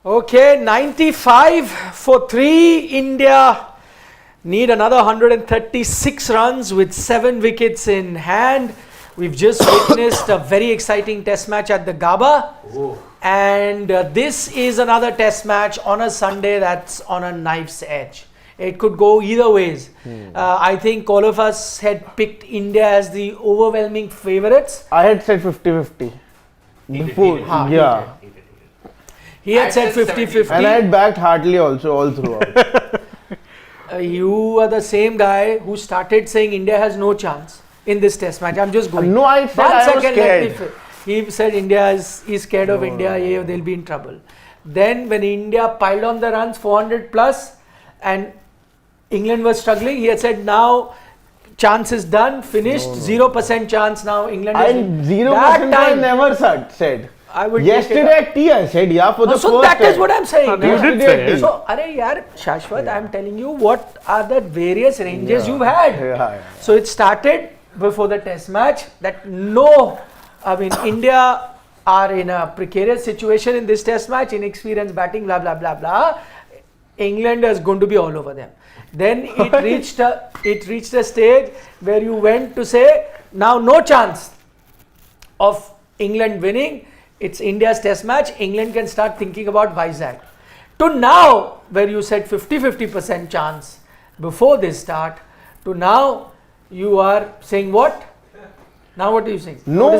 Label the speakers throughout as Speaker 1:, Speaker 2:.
Speaker 1: Okay, 95 for 3. India need another 136 runs with 7 wickets in hand. We've just witnessed a very exciting test match at the Gaba.
Speaker 2: Oh.
Speaker 1: And this is another test match on a Sunday that's on a knife's edge. It could go either ways. I think all of us had picked India as the overwhelming favourites.
Speaker 3: I had said 50-50. Before, yeah.
Speaker 1: He had said 50-50.
Speaker 3: And I had backed Hartley also all throughout.
Speaker 1: You are the same guy who started saying India has no chance in this test match. I'm just going.
Speaker 3: No, I said I was scared.
Speaker 1: He said India is scared of India. Yeah, they'll be in trouble. Then when India piled on the runs, 400 plus, and England was struggling, he had said now chance is done, finished, 0% chance now. England is
Speaker 3: and 0% I never said.
Speaker 1: I would
Speaker 3: yesterday at tea I said for the first
Speaker 1: so that
Speaker 3: time.
Speaker 1: is what I'm saying.
Speaker 2: You did say.
Speaker 1: So, Shashwat, I'm telling you what are the various ranges you've had. So it started before the test match that India are in a precarious situation in this test match, inexperienced batting, blah blah blah blah. England is going to be all over them. Then it reached a stage where you went to say now no chance of England winning. It's India's test match. England can start thinking about Vizag. To now, where you said 50% chance before this start, to now you are saying what? Now what are you saying?
Speaker 3: No,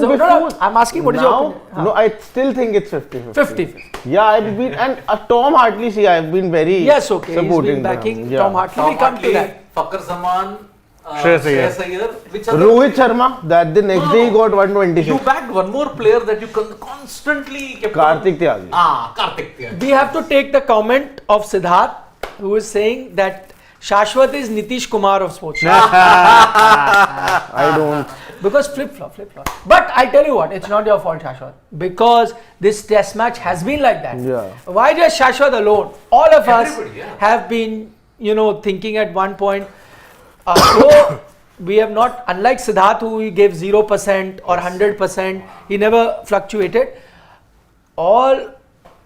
Speaker 1: I'm asking what is your opinion?
Speaker 3: No, I still think it's 50-50.
Speaker 1: 50-50.
Speaker 3: Yeah, I've been, and Tom Hartley, I've been very supporting
Speaker 1: he's been backing Tom Hartley.
Speaker 2: Tom
Speaker 1: We come to that.
Speaker 2: Fakhr Zaman,
Speaker 3: Shreyas
Speaker 2: Iyer,
Speaker 3: Rohit Sharma, that the next day he got 126.
Speaker 2: You backed one more player that you constantly kept
Speaker 3: Kartik Tyagi.
Speaker 2: Kartik Tyagi.
Speaker 1: We have to take the comment of Siddharth, who is saying that Shashwat is Nitish Kumar of sports.
Speaker 3: I don't.
Speaker 1: Because flip-flop. But I tell you what, it's not your fault, Shashwat. Because this test match has been like that.
Speaker 3: Yeah.
Speaker 1: Why just Shashwat alone? All of us have been, thinking at one point, so we have not, unlike Siddharth who gave 0% or 100%, he never fluctuated. All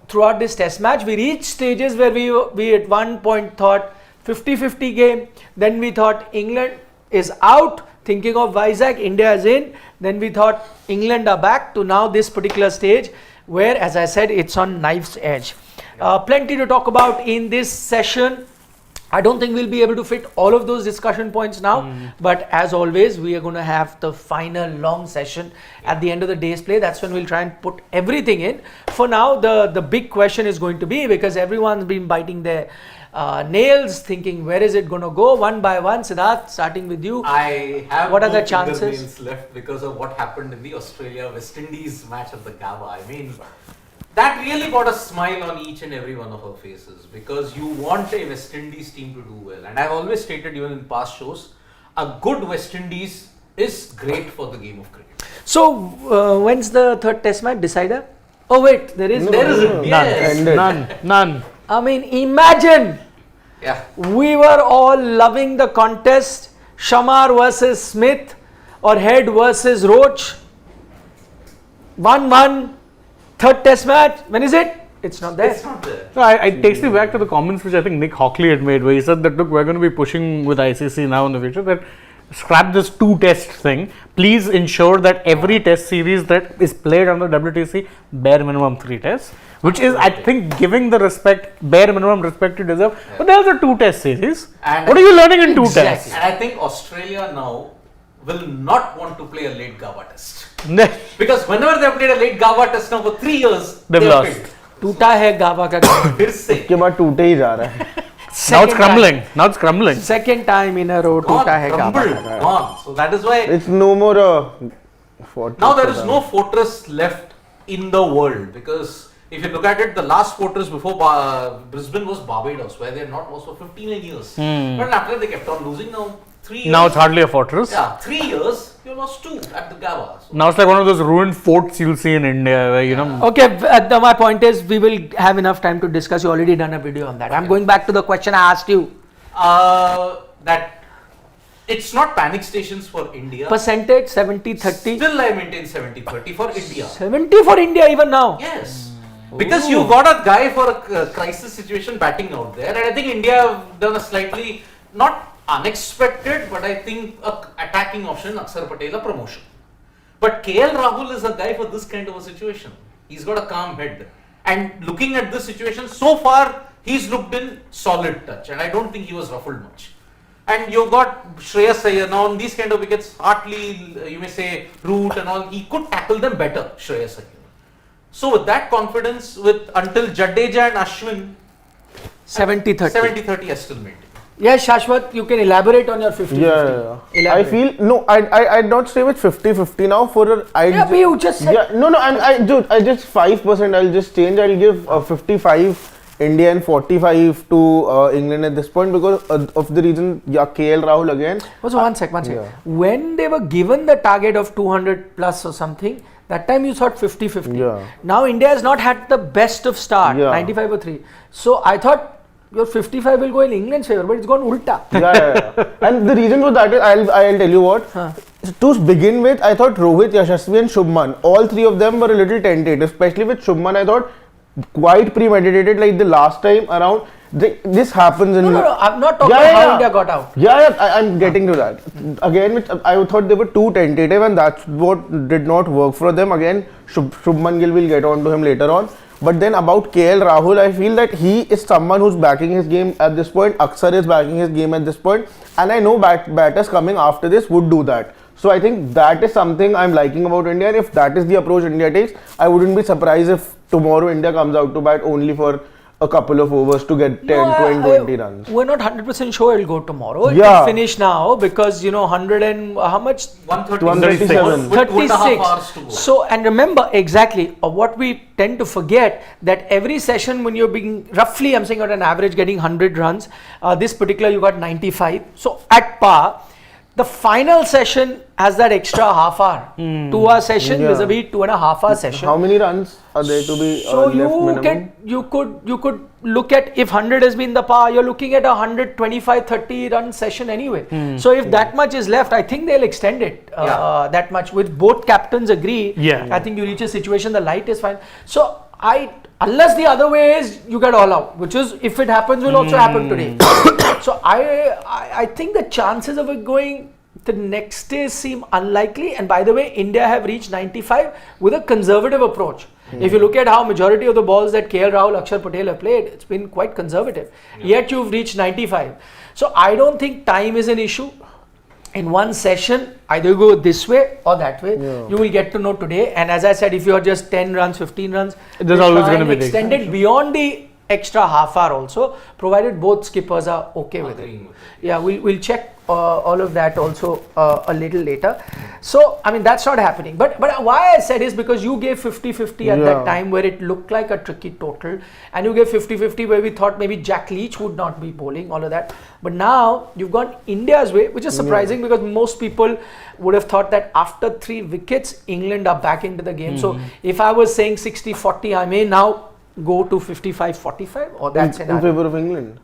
Speaker 1: throughout this test match, we reached stages where we at one point thought 50-50 game, then we thought England is out, thinking of Vizag, India is in, then we thought England are back to now this particular stage where, as I said, it's on knife's edge. Plenty to talk about in this session. I don't think we'll be able to fit all of those discussion points now, but as always, we are going to have the final long session at the end of the day's play. That's when we'll try and put everything in. For now, the big question is going to be, because everyone's been biting their nails, thinking where is it going to go, one by one. Siddharth, starting with you.
Speaker 2: I have
Speaker 1: what are the chances
Speaker 2: nails left because of what happened in the Australia-West Indies match at the Gaba. I mean, that really brought a smile on each and every one of our faces, because you want a West Indies team to do well. And I've always stated, even in past shows, a good West Indies is great for the game of cricket.
Speaker 1: So, when's the third test match decider? Oh wait, there isn't.
Speaker 3: None.
Speaker 1: I mean, imagine.
Speaker 2: Yeah.
Speaker 1: We were all loving the contest. Shamar versus Smith or Head versus Roach. 1-1. Third test match. When is it? It's not there.
Speaker 2: It's not there.
Speaker 4: So I takes me back to the comments which I think Nick Hockley had made, where he said that look, we're going to be pushing with ICC now in the future that scrap this 2-test thing. Please ensure that every test series that is played under WTC bare minimum 3 tests, which is, I think, giving the bare minimum respect you deserve. Yeah. But there's a 2-test series. And what are you learning in 2 tests?
Speaker 2: And I think Australia now will not want to play a late Gaba test. Because whenever they played a late Gaba test now for 3 years,
Speaker 4: they've lost.
Speaker 1: टूटा है गावा का
Speaker 2: फिर से
Speaker 3: इसके बाद टूटे ही जा रहा है.
Speaker 4: Now it's crumbling.
Speaker 1: Second time in a row टूटा है गावा का.
Speaker 2: Gone. So that is why
Speaker 3: it's no more fortress.
Speaker 2: Now there is no fortress left in the world, because if you look at it, the last fortress before Brisbane was Barbados, where they had not lost for 59 years. But after they kept on losing, now 3 years.
Speaker 4: Now it's hardly a fortress.
Speaker 2: Yeah, 3 years, you lost 2 at the Gaba. So
Speaker 4: now it's like one of those ruined forts you'll see in India, where
Speaker 1: Okay, my point is we will have enough time to discuss. You already done a video on that. Okay. I'm going back to the question I asked you.
Speaker 2: That it's not panic stations for India.
Speaker 1: Percentage 70-30.
Speaker 2: Still I maintain 70-30 for India.
Speaker 1: 70 for India even now?
Speaker 2: Yes. Because you got a guy for a crisis situation batting out there, and I think India have done a slightly not unexpected, but I think a attacking option, Akshar Patel, a promotion. But KL Rahul is a guy for this kind of a situation. He's got a calm head, and looking at this situation so far, he's looked in solid touch, and I don't think he was ruffled much. And you got Shreyas Iyer now on these kind of wickets, Hartley, you may say Root and all, he could tackle them better, Shreyas Iyer. So with that confidence, with until Jadeja and Ashwin,
Speaker 1: 70-30.
Speaker 2: 70-30 I still maintain.
Speaker 1: Yes, Shashwat, you can elaborate on your 50-50.
Speaker 3: Yeah. I feel no. I'd not stay with 50-50 now.
Speaker 1: But you just said.
Speaker 3: Yeah, no. I just 5%. I'll just change. I'll give 55 India and 45 to England at this point because of the reason. Yeah, KL Rahul again.
Speaker 1: So one sec.
Speaker 3: Yeah.
Speaker 1: When they were given the target of 200 plus or something, that time you thought 50-50.
Speaker 3: Yeah.
Speaker 1: Now India has not had the best of start. 95 or 3. So I thought. Your 55 will go in England's favour, but it's gone ulta.
Speaker 3: Yeah. And the reason for that is, I'll tell you what. To begin with, I thought Rohit, Yashasvi and Shubman, all three of them were a little tentative. Especially with Shubman, I thought quite premeditated. Like the last time around, this happens in.
Speaker 1: No. I'm not talking about how India got out.
Speaker 3: I'm getting to that. Again, I thought they were too tentative, and that's what did not work for them. Again, Shubman Gill will get on to him later on. But then about KL Rahul, I feel that he is someone who's backing his game at this point. Akshar is backing his game at this point. And I know batters coming after this would do that. So I think that is something I'm liking about India. And if that is the approach India takes, I wouldn't be surprised if tomorrow India comes out to bat only for a couple of overs to get 20 runs.
Speaker 1: We're not 100% sure it'll go tomorrow. It will finish now because 100 and how much?
Speaker 3: 137.
Speaker 1: 36. So, and remember exactly what we tend to forget that every session when you're being roughly, I'm saying on an average getting 100 runs, this particular you got 95. So at par. The final session has that extra half hour, 2 hour session vis-a-vis 2.5 hour session.
Speaker 3: How many runs are there to be
Speaker 1: so
Speaker 3: left
Speaker 1: you could look at if 100 has been the par, you're looking at a 125-30 run session anyway. So if that much is left, I think they'll extend it that much. With both captains agree, I think you reach a situation the light is fine. So unless the other way is you get all out, which is if it happens will also happen today. So I think the chances of it going the next day seem unlikely. And by the way, India have reached 95 with a conservative approach. If you look at how majority of the balls that KL Rahul, Akshar Patel have played, it's been quite conservative. Yet you've reached 95. So I don't think time is an issue. In one session, either go this way or that way. You will get to know today. And as I said, if you're just 10 runs, 15 runs,
Speaker 4: there's always going to be
Speaker 1: extended beyond the extra half hour also, provided both skippers are okay with it. Yeah, we'll check all of that also a little later. So, I mean, that's not happening. But why I said is because you gave 50-50 at that time where it looked like a tricky total. And you gave 50-50 where we thought maybe Jack Leach would not be bowling, all of that. But now, you've gone India's way, which is surprising because most people would have thought that after 3 wickets, England are back into the game. So, if I was saying 60-40, I may now go to 55-45 or that's
Speaker 3: in favor of England.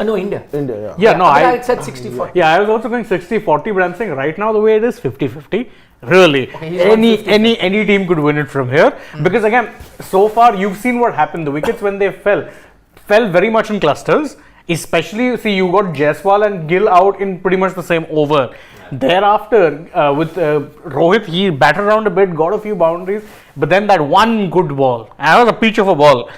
Speaker 1: No, India.
Speaker 3: I
Speaker 1: said 60-40.
Speaker 4: Yeah, I was also going 60-40, but I'm saying right now the way it is 50-50. Really, any team could win it from here because again, so far you've seen what happened. The wickets when they fell very much in clusters. Especially, see, you got Jaiswal and Gill out in pretty much the same over. Thereafter, with Rohit, he batted around a bit, got a few boundaries, but then that one good ball, and that was a peach of a ball.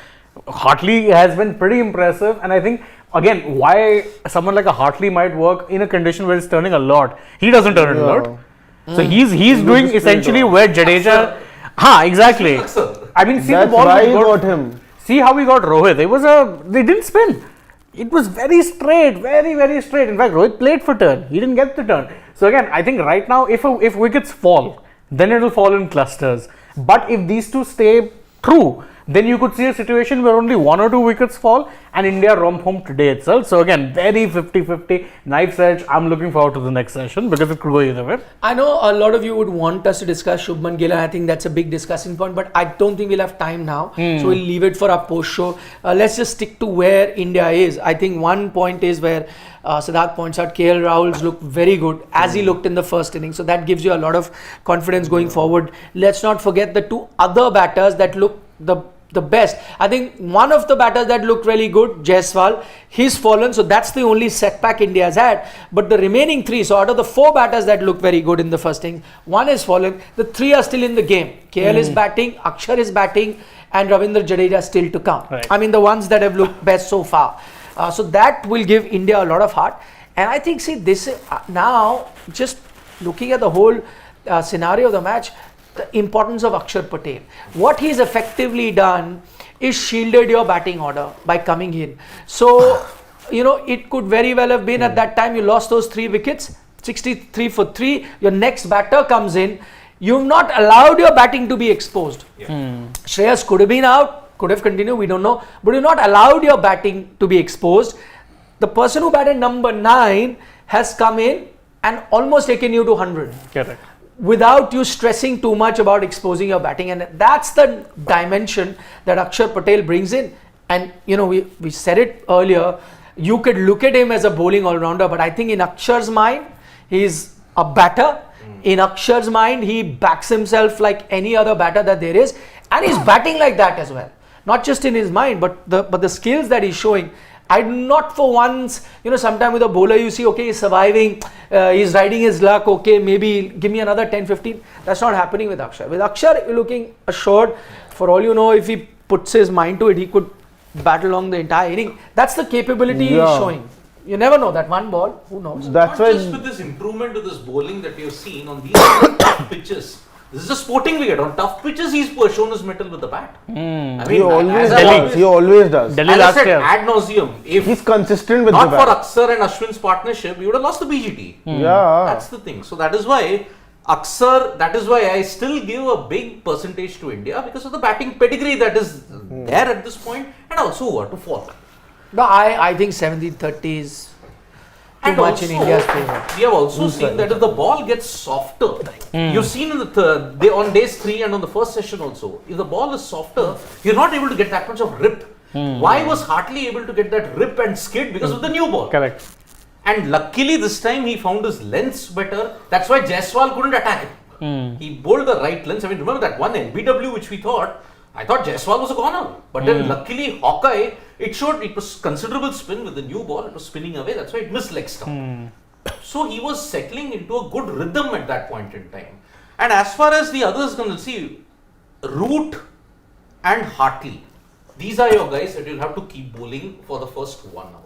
Speaker 4: Hartley has been pretty impressive, and I think again, why someone like a Hartley might work in a condition where it's turning a lot. He doesn't turn it a lot. So he's doing essentially where Jadeja. Exactly. I mean, see
Speaker 3: that's
Speaker 4: the ball
Speaker 3: why he got him.
Speaker 4: See how he got Rohit. They didn't spin. It was very straight, very, very straight. In fact, Rohit played for turn. He didn't get the turn. So again, I think right now, if wickets fall, then it will fall in clusters. But if these two stay true, then you could see a situation where only 1 or 2 wickets fall and India romp home today itself. So again, very 50-50, knife's edge. I'm looking forward to the next session because it could go either way.
Speaker 1: I know a lot of you would want us to discuss Shubman Gill, and I think that's a big discussing point, but I don't think we'll have time now. So we'll leave it for our post show. Let's just stick to where India is. I think one point is where Siddharth points out KL Rahul's looked very good as he looked in the first inning. So that gives you a lot of confidence going forward. Let's not forget the 2 other batters that look the best. I think one of the batters that looked really good, Jaiswal, he's fallen, so that's the only setback India has had. But the remaining 3, so out of the 4 batters that looked very good in the first innings, 1 is fallen. The 3 are still in the game. KL is batting, Akshar is batting, and Ravindra Jadeja still to come.
Speaker 4: Right.
Speaker 1: I mean, the ones that have looked best so far. So that will give India a lot of heart. And I think, see, this now, just looking at the whole scenario of the match, the importance of Akshar Patel. What he's effectively done is shielded your batting order by coming in. So, it could very well have been at that time you lost those 3 wickets, 63 for 3. Your next batter comes in. You've not allowed your batting to be exposed. Shreyas could have been out, could have continued, we don't know. But you've not allowed your batting to be exposed. The person who batted number 9 has come in and almost taken you to 100.
Speaker 4: Correct.
Speaker 1: Without you stressing too much about exposing your batting, and that's the dimension that Akshar Patel brings in. And we said it earlier, you could look at him as a bowling all-rounder, but I think in Akshar's mind, he's a batter. In Akshar's mind, he backs himself like any other batter that there is, and he's batting like that as well. Not just in his mind, but the skills that he's showing. I do not for once, sometimes with a bowler you see, okay, he's surviving, he's riding his luck, okay, maybe give me another 10-15. That's not happening with Akshar. With Akshar, you're looking assured. For all you know, if he puts his mind to it, he could bat along the entire inning. That's the capability he's showing. You never know that one ball, who knows?
Speaker 2: That's not just with this improvement to this bowling that we have seen on these tough pitches. This is a sporting wicket. On tough pitches, he's shown his mettle with the bat. I mean,
Speaker 3: he always does.
Speaker 4: Delhi
Speaker 2: as I
Speaker 4: last
Speaker 2: said,
Speaker 4: year.
Speaker 2: ad nauseum. If
Speaker 3: He's consistent with
Speaker 2: not
Speaker 3: the
Speaker 2: for
Speaker 3: bat.
Speaker 2: Akshar and Ashwin's partnership, we would have lost the BGT.
Speaker 3: Yeah.
Speaker 2: That's the thing. So that is why Akshar, that is why I still give a big percentage to India because of the batting pedigree that is there at this point and also what to fall.
Speaker 1: No, I think 70-30 is too much in India's favor.
Speaker 2: We have also seen that if the ball gets softer, you've seen in the on days 3 and on the first session also, if the ball is softer, you're not able to get that much of rip. Why was Hartley able to get that rip and skid? Because of the new ball.
Speaker 4: Correct.
Speaker 2: And luckily this time he found his lengths better. That's why Jaiswal couldn't attack him. He bowled the right lengths. I mean, remember that one LBW which I thought Jaiswal was a corner. But then luckily Hawkeye, it was considerable spin with the new ball. It was spinning away. That's why it missed leg stump. So he was settling into a good rhythm at that point in time. And as far as the others can see, Root and Hartley, these are your guys that you'll have to keep bowling for the first 1 hour.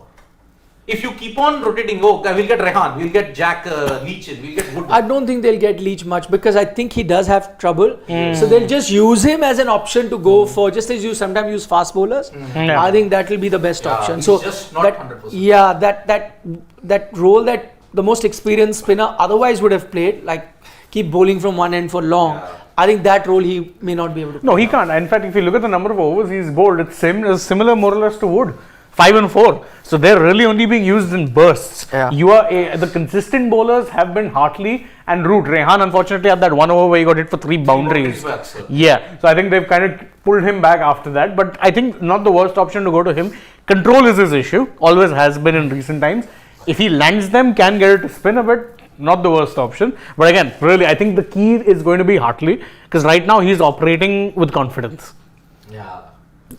Speaker 2: If you keep on rotating, we'll get Rehan, we'll get Jack Leach in, we'll get Wood.
Speaker 1: I don't think they'll get Leach much because I think he does have trouble. So they'll just use him as an option to go for, just as you sometimes use fast bowlers. I think that will be the best option.
Speaker 2: He's
Speaker 1: So
Speaker 2: just not
Speaker 1: that,
Speaker 2: 100%.
Speaker 1: yeah, that role that the most experienced spinner otherwise would have played, like keep bowling from one end for long. I think that role he may not be able to play.
Speaker 4: No, he can't. In fact, if you look at the number of overs he's bowled, it's similar more or less to Wood. 5 and 4. So they're really only being used in bursts.
Speaker 1: Yeah.
Speaker 4: The consistent bowlers have been Hartley and Root. Rehan unfortunately had that 1 over where he got hit for 3 boundaries. Yeah. So I think they've kind of pulled him back after that. But I think not the worst option to go to him. Control is his issue. Always has been in recent times. If he lands them, can get it to spin a bit. Not the worst option. But again, really, I think the key is going to be Hartley. Because right now he's operating with confidence.
Speaker 2: Yeah.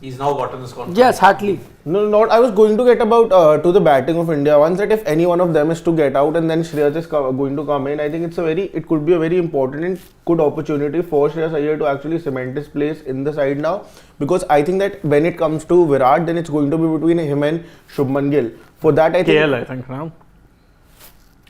Speaker 2: He's now gotten his confidence.
Speaker 1: Yes, Hartley.
Speaker 3: No, not. I was going to get about to the batting of India. Once that if any one of them is to get out and then Shreyas is going to come in, I think it could be a very important and good opportunity for Shreyas Iyer to actually cement his place in the side now. Because I think that when it comes to Virat, then it's going to be between him and Shubman Gill. For that, I think.
Speaker 4: KL, I think now.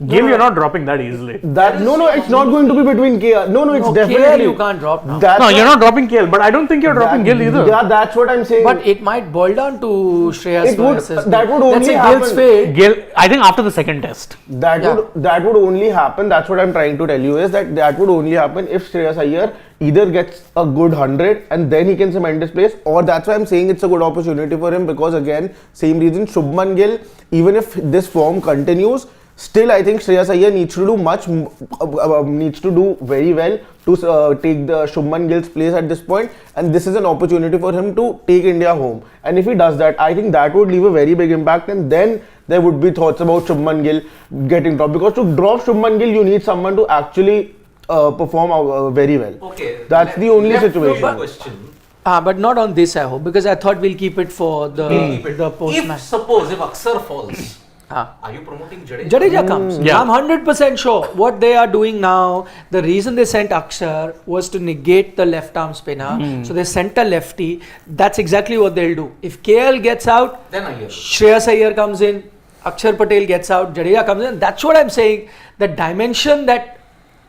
Speaker 4: Gill, you're not dropping that easily.
Speaker 3: It's not going to be between KL. It's definitely.
Speaker 1: KL you can't drop now.
Speaker 4: No, you're not dropping KL, but I don't think you're dropping Gill either.
Speaker 3: Yeah, that's what I'm saying.
Speaker 1: But it might boil down to Shreyas versus
Speaker 3: that would
Speaker 1: Let's
Speaker 3: only
Speaker 1: say
Speaker 3: happen.
Speaker 1: Gill's fade.
Speaker 4: Gill, I think after the second test.
Speaker 3: That would only happen. That's what I'm trying to tell you is that would only happen if Shreyas Iyer either gets a good 100 and then he can cement his place, or that's why I'm saying it's a good opportunity for him because again, same reason, Shubman Gill, even if this form continues, still I think Shreyas Iyer needs to do very well to take the Shubman Gill's place at this point, and this is an opportunity for him to take India home. And if he does that, I think that would leave a very big impact, and then there would be thoughts about Shubman Gill getting dropped, because to drop Shubman Gill you need someone to actually perform very well.
Speaker 2: Okay.
Speaker 3: That's the only
Speaker 2: left
Speaker 3: situation.
Speaker 2: Question.
Speaker 1: But not on this, I hope, because I thought we'll keep it for the post
Speaker 2: If
Speaker 1: match.
Speaker 2: suppose if Akshar falls,
Speaker 1: Ah.
Speaker 2: are you promoting Jadeja?
Speaker 1: Jadeja comes.
Speaker 4: Yeah.
Speaker 1: I'm 100% sure. What they are doing now, the reason they sent Akshar was to negate the left arm spinner. So they sent a lefty. That's exactly what they'll do. If KL gets out,
Speaker 2: Then Iyer.
Speaker 1: Shreyas Iyer comes in, Akshar Patel gets out, Jadeja comes in. That's what I'm saying. The dimension that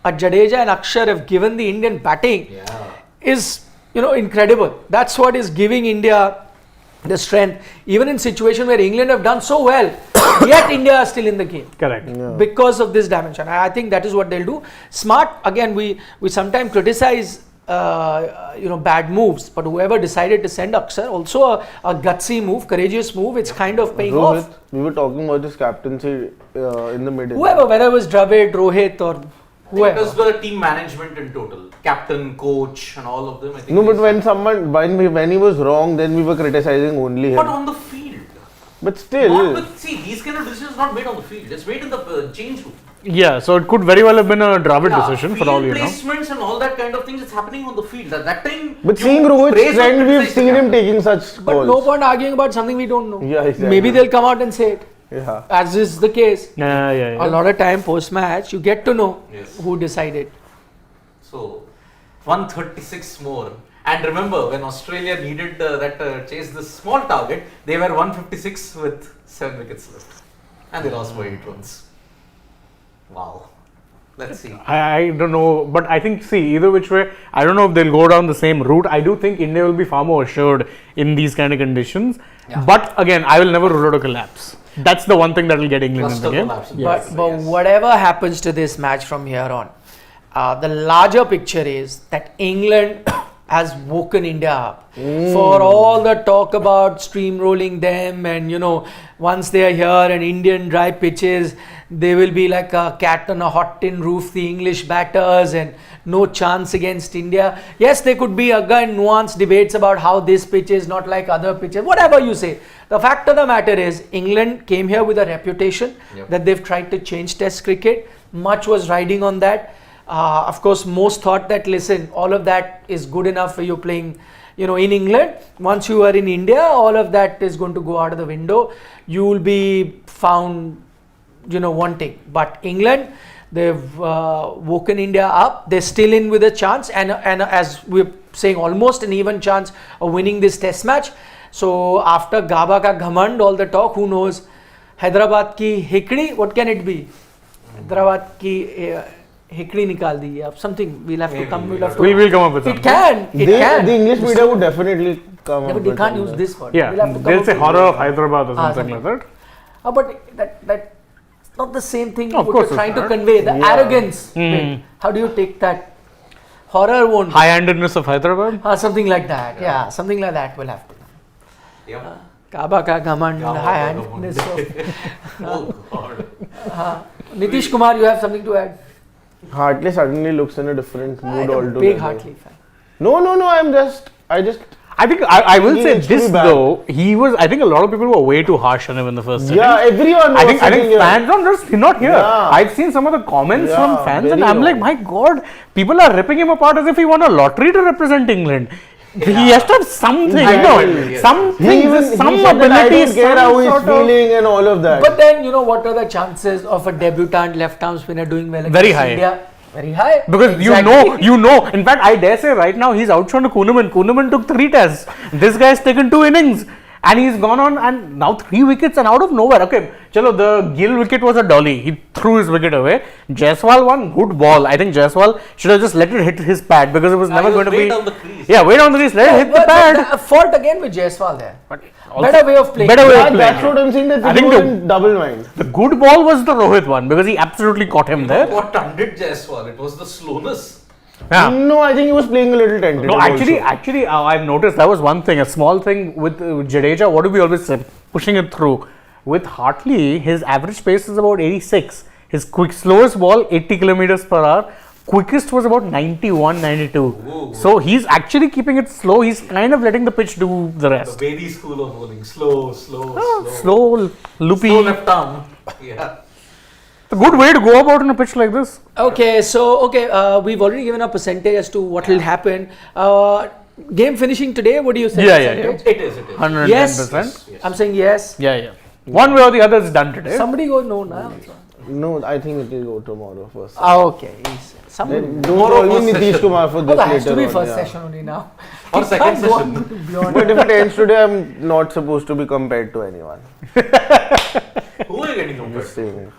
Speaker 1: Jadeja and Akshar have given the Indian batting is, incredible. That's what is giving India the strength. Even in situation where England have done so well, yet India are still in the game.
Speaker 4: Correct.
Speaker 1: Because of this dimension. I think that is what they'll do. Smart, again, we sometimes criticize bad moves, but whoever decided to send Akshar, also a gutsy move, courageous move, it's kind of paying
Speaker 3: Rohit,
Speaker 1: off.
Speaker 3: we were talking about this captaincy in the middle.
Speaker 1: Whoever, whether it was Dravid, Rohit or
Speaker 2: It
Speaker 1: whoever.
Speaker 2: was the team management in total, captain, coach, and all of them. I think.
Speaker 3: No, but when he was wrong, then we were criticizing only
Speaker 2: But
Speaker 3: him.
Speaker 2: on the field.
Speaker 3: But still,
Speaker 2: See, these kind of decisions not made on the field. It's made in the change room.
Speaker 4: Yeah, so it could very well have been a Dravid decision for all you know.
Speaker 2: Placements and all that kind of things. It's happening on the field. At that time.
Speaker 3: but
Speaker 2: you
Speaker 3: seeing Rohit's
Speaker 2: praise or
Speaker 3: trend, we've
Speaker 2: criticize the
Speaker 3: seen him
Speaker 2: captain.
Speaker 3: taking such
Speaker 1: But
Speaker 3: calls.
Speaker 1: no point arguing about something we don't know.
Speaker 3: Yeah, exactly.
Speaker 1: Maybe they'll come out and say it.
Speaker 3: Yeah.
Speaker 1: As is the case.
Speaker 4: Yeah.
Speaker 1: A lot of time post match, you get to know
Speaker 2: Yes.
Speaker 1: who decided.
Speaker 2: So, 136 more. And remember, when Australia needed chase this small target, they were 156 with 7 wickets left. And they lost by 8 runs. Wow. Let's see.
Speaker 4: I don't know, but I think, see, either which way, I don't know if they'll go down the same route. I do think India will be far more assured in these kind of conditions.
Speaker 1: Yeah.
Speaker 4: But again, I will never rule out a collapse. That's the one thing that will get England in the
Speaker 2: Cluster
Speaker 4: game.
Speaker 2: collapse.
Speaker 1: But whatever happens to this match from here on, the larger picture is that England has woken India up. For all the talk about steamrolling them and once they are here and Indian dry pitches, they will be like a cat on a hot tin roof, the English batters, and no chance against India. Yes, there could be again nuanced debates about how this pitch is not like other pitches, whatever you say. The fact of the matter is England came here with a reputation that they've tried to change Test cricket. Much was riding on that. Of course, most thought that, listen, all of that is good enough for you playing, in England. Once you are in India, all of that is going to go out of the window. You will be found, wanting. But England, they've woken India up. They're still in with a chance, and as we're saying, almost an even chance of winning this Test match. So after Gaba ka Ghamand, all the talk, who knows? Hyderabad ki Hikdi, what can it be? Hyderabad ki Hikdi nikal di hai. Something we'll have to come. We'll
Speaker 4: We'll come up with
Speaker 1: It
Speaker 4: something.
Speaker 1: can. It can.
Speaker 3: The English media would definitely come
Speaker 1: Yeah,
Speaker 3: up
Speaker 1: but they
Speaker 3: with
Speaker 1: can't
Speaker 3: something.
Speaker 1: use this word.
Speaker 4: Yeah,
Speaker 1: We'll have to come
Speaker 4: they'll
Speaker 1: up
Speaker 4: say
Speaker 1: with-
Speaker 4: horror of Hyderabad or something like that.
Speaker 1: But that's not the same thing
Speaker 4: Of
Speaker 1: what
Speaker 4: course
Speaker 1: you're trying
Speaker 4: it's
Speaker 1: to
Speaker 4: not.
Speaker 1: convey. The
Speaker 3: Yeah.
Speaker 1: arrogance. bit. How do you take that? Horror won't.
Speaker 4: High-handedness of Hyderabad.
Speaker 1: Something like that. Yeah, something like that will have to.
Speaker 2: Yep.
Speaker 1: Kaaba ka Ghamand,
Speaker 2: Kaaba ka
Speaker 1: high-handedness.
Speaker 2: Oh God.
Speaker 1: Nitish Kumar, you have something to add?
Speaker 3: Hartley suddenly looks in a different mood
Speaker 1: I'm a
Speaker 3: altogether.
Speaker 1: big Hartley fan.
Speaker 3: No, I just
Speaker 4: I think I will
Speaker 3: He
Speaker 4: say
Speaker 3: needs to be
Speaker 4: this
Speaker 3: back.
Speaker 4: though. I think a lot of people were way too harsh on him in the first inning.
Speaker 3: yeah, everyone was
Speaker 4: I think
Speaker 3: sitting here.
Speaker 4: fans don't just not here.
Speaker 3: Yeah.
Speaker 4: I've seen some of the comments
Speaker 3: Yeah,
Speaker 4: from fans, and
Speaker 3: very
Speaker 4: I'm like,
Speaker 3: wrong.
Speaker 4: my God, people are ripping him apart as if he won a lottery to represent England. He has to have something,
Speaker 2: Yes.
Speaker 4: something,
Speaker 3: He even
Speaker 4: some
Speaker 3: he said that I
Speaker 4: ability,
Speaker 3: don't care
Speaker 4: some
Speaker 3: how he's
Speaker 4: sort of-
Speaker 3: feeling and all of that.
Speaker 1: But then, what are the chances of a debutant left-arm spinner doing well against
Speaker 4: Very high.
Speaker 1: India? Very high.
Speaker 4: Because
Speaker 1: Exactly.
Speaker 4: you know. In fact, I dare say right now he's outshone Kuhneman. Kuhneman took 3 tests. This guy's taken 2 innings. And he's gone on and now 3 wickets and out of nowhere. Okay, chalo, the Gill wicket was a dolly. He threw his wicket away. Jaiswal won, good ball. I think Jaiswal should have just let it hit his pad because it was never
Speaker 2: he was
Speaker 4: going to
Speaker 2: way
Speaker 4: be.
Speaker 2: down the crease.
Speaker 4: Yeah, way down the crease. Let it hit the pad.
Speaker 1: The fault again with Jaiswal there.
Speaker 4: But also-
Speaker 1: Better way of playing.
Speaker 4: Better way
Speaker 3: Yeah,
Speaker 4: of
Speaker 3: that's
Speaker 4: playing.
Speaker 3: what I'm saying. That
Speaker 4: I
Speaker 3: they
Speaker 4: think
Speaker 3: were
Speaker 4: the-
Speaker 3: in double mind.
Speaker 4: The good ball was the Rohit one because he absolutely caught him there.
Speaker 2: What undid Jaiswal? It was the slowness.
Speaker 4: Yeah.
Speaker 3: No, I think he was playing a little tentative.
Speaker 4: No, actually,
Speaker 3: also.
Speaker 4: I've noticed that was one thing, a small thing with Jadeja. What do we always say? Pushing it through. With Hartley, his average pace is about 86. His slowest ball, 80 kilometers per hour. Quickest was about 91, 92.
Speaker 2: Ooh.
Speaker 4: So he's actually keeping it slow. He's kind of letting the pitch do the
Speaker 2: The
Speaker 4: rest.
Speaker 2: Bailey school of bowling. Slow.
Speaker 4: Slow, loopy.
Speaker 2: Slow left arm. Yeah.
Speaker 4: A good way to go about on a pitch like this.
Speaker 1: Okay, we've already given a percentage as to what will happen. game finishing today, what do you say?
Speaker 4: Yeah, yeah,
Speaker 1: percentage?
Speaker 2: It is.
Speaker 4: 110%.
Speaker 1: Yes. I'm saying yes.
Speaker 4: Yeah. One way or the other is done today.
Speaker 1: Somebody go no now.
Speaker 3: No, I think it will go tomorrow first.
Speaker 1: Okay. Somebody.
Speaker 3: Don't
Speaker 2: Tomorrow
Speaker 3: call me
Speaker 2: first
Speaker 3: Nitish
Speaker 2: session.
Speaker 3: Kumar for this
Speaker 1: That has
Speaker 3: later
Speaker 1: to be
Speaker 3: on,
Speaker 1: first
Speaker 3: yeah.
Speaker 1: session only now.
Speaker 2: Or
Speaker 1: It
Speaker 2: second
Speaker 1: can't go
Speaker 2: session.
Speaker 1: on beyond.
Speaker 3: But if it ends today, I'm not supposed to be compared to anyone.
Speaker 2: Who are you getting compared
Speaker 3: Just
Speaker 2: to?
Speaker 3: saying.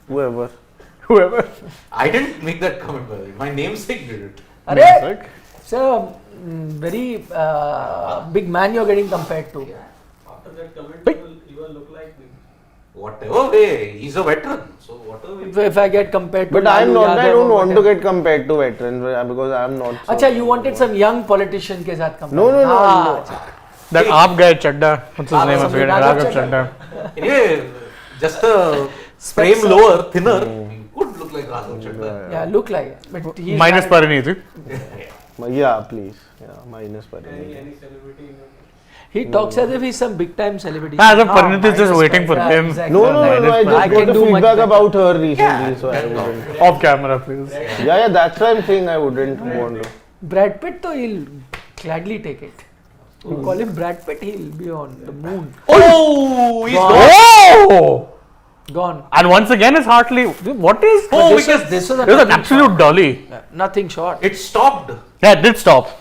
Speaker 3: Whoever.
Speaker 4: Whoever.
Speaker 2: I didn't make that comment, by the way. My namesake did it.
Speaker 1: Arey, so very big man you're getting compared to.
Speaker 5: After that comment, you will look like me.
Speaker 2: Whatever way, he's a veteran. So whatever way.
Speaker 1: If I get compared to
Speaker 3: But I'm
Speaker 1: Lalu
Speaker 3: not. I
Speaker 1: Yadav
Speaker 3: don't
Speaker 1: or
Speaker 3: want to
Speaker 1: whatever.
Speaker 3: get compared to veterans because I'm not. so-
Speaker 1: Acha, you wanted some young politician ke saath compare.
Speaker 3: No, no, no,
Speaker 1: Ah,
Speaker 3: no.
Speaker 1: acha.
Speaker 4: That aap guy Chadda. What's his name? I forget.
Speaker 1: Raghav
Speaker 4: Raghav
Speaker 1: Chadda.
Speaker 4: Chadda.
Speaker 2: Anyway, just a frame lower, thinner. He could look like Raghav Chadda.
Speaker 1: Yeah, look like it. But he's
Speaker 4: Minus
Speaker 1: married.
Speaker 4: Pariniti.
Speaker 3: Yeah, please. Yeah, minus per
Speaker 5: Any celebrity in your
Speaker 1: He talks as if he's some big time celebrity.
Speaker 4: As if
Speaker 1: Ah,
Speaker 4: Parinit is just
Speaker 1: minus
Speaker 4: waiting for
Speaker 1: yeah,
Speaker 4: him.
Speaker 1: exactly.
Speaker 3: No, no, no, no. I
Speaker 1: I
Speaker 3: just
Speaker 1: can
Speaker 3: got a
Speaker 1: do much
Speaker 3: feedback
Speaker 1: better.
Speaker 3: about her recently, so I wouldn't.
Speaker 4: Off camera, please.
Speaker 3: Yeah, that's why I'm saying I wouldn't want to.
Speaker 1: Brad Pitt, though, he'll gladly take it. You call him Brad Pitt, he'll be on the moon.
Speaker 2: Oh, he's
Speaker 1: Gone.
Speaker 2: gone.
Speaker 4: Oh!
Speaker 1: Gone.
Speaker 4: And once again, it's Hartley. What is?
Speaker 2: Oh,
Speaker 1: this
Speaker 2: because
Speaker 1: was, this was a
Speaker 4: It was an
Speaker 1: nothing
Speaker 4: absolute
Speaker 1: shot.
Speaker 4: dolly.
Speaker 1: Nothing short.
Speaker 2: it stopped.
Speaker 4: Yeah, it did stop.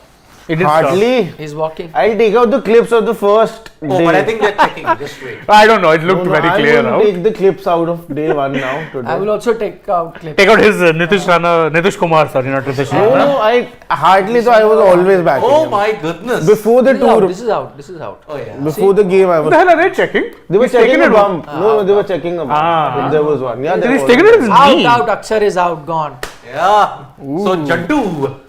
Speaker 4: It did stop.
Speaker 3: Hardly.
Speaker 1: He's walking.
Speaker 3: I'll take out the clips of the first
Speaker 2: Oh,
Speaker 3: day.
Speaker 2: but I think they're checking. Just wait.
Speaker 4: I don't know. It looked
Speaker 3: No,
Speaker 4: very
Speaker 3: I'm
Speaker 4: clear
Speaker 3: going to
Speaker 4: out.
Speaker 3: take the clips out of day one now today.
Speaker 1: I will also take out clips.
Speaker 4: Take out his Nitish Kumar, sorry, not Nitish
Speaker 3: No,
Speaker 4: Rana.
Speaker 3: no, I hardly so I was always backing
Speaker 2: Oh
Speaker 3: him.
Speaker 2: my goodness.
Speaker 3: Before the
Speaker 1: This is out.
Speaker 3: tour,
Speaker 1: This is out. This is out.
Speaker 2: Oh yeah.
Speaker 3: before the game, I
Speaker 4: What
Speaker 3: was.
Speaker 4: the hell are they checking?
Speaker 3: They were
Speaker 4: He's
Speaker 3: checking
Speaker 4: taken
Speaker 3: a
Speaker 4: it.
Speaker 3: bump. No, they were checking a bump.
Speaker 4: Ah.
Speaker 3: If there was one. Yeah, there
Speaker 4: He's
Speaker 3: was
Speaker 4: taken it in his
Speaker 1: Out,
Speaker 4: knee.
Speaker 1: out. Akshar is out. Gone.
Speaker 2: Yeah. So Jaddu.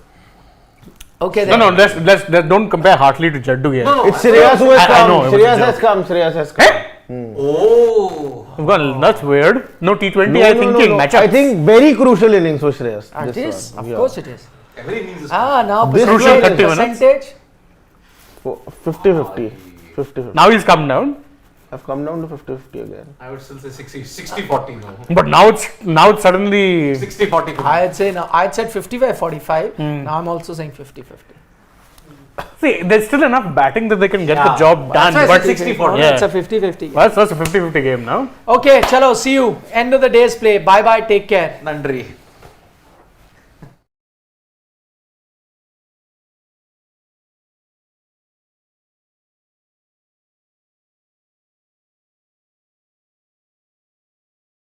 Speaker 1: Okay,
Speaker 4: No,
Speaker 1: then.
Speaker 4: no, let's don't compare Hartley to Jaddu here.
Speaker 2: No, no.
Speaker 3: It's Shreyas who has
Speaker 4: I
Speaker 3: come.
Speaker 4: know, it was a
Speaker 3: Shreyas
Speaker 4: joke.
Speaker 3: has come. Shreyas has come.
Speaker 2: Oh.
Speaker 4: Well, that's weird. No T20,
Speaker 3: No,
Speaker 4: I
Speaker 3: no,
Speaker 4: think
Speaker 3: no,
Speaker 4: in
Speaker 3: no.
Speaker 4: matchups.
Speaker 3: I think very crucial innings for Shreyas.
Speaker 1: It
Speaker 3: this
Speaker 1: is.
Speaker 3: one.
Speaker 1: Of
Speaker 3: Yeah.
Speaker 1: course it is.
Speaker 2: Every innings is
Speaker 1: Ah, now
Speaker 3: This
Speaker 4: crucial
Speaker 1: percentage.
Speaker 4: 30 minutes.
Speaker 1: Percentage.
Speaker 3: 50-50. 50-50.
Speaker 4: Now he's come down,
Speaker 3: I've come down to 50-50 again.
Speaker 2: I would still say 60-40 now.
Speaker 4: but now it's suddenly
Speaker 2: 60-40.
Speaker 1: I'd say now. I'd said 55-45. Now I'm also saying 50-50.
Speaker 4: see there's still enough batting that they can get the
Speaker 2: Yeah.
Speaker 4: job done.
Speaker 2: That's why I
Speaker 4: But
Speaker 2: said 60-40.
Speaker 4: Yeah.
Speaker 1: It's a 50-50.
Speaker 4: well, that's a 50-50 game now.
Speaker 1: Okay, chalo. See you. End of the day's play. Bye bye. Take care.
Speaker 2: Nandri.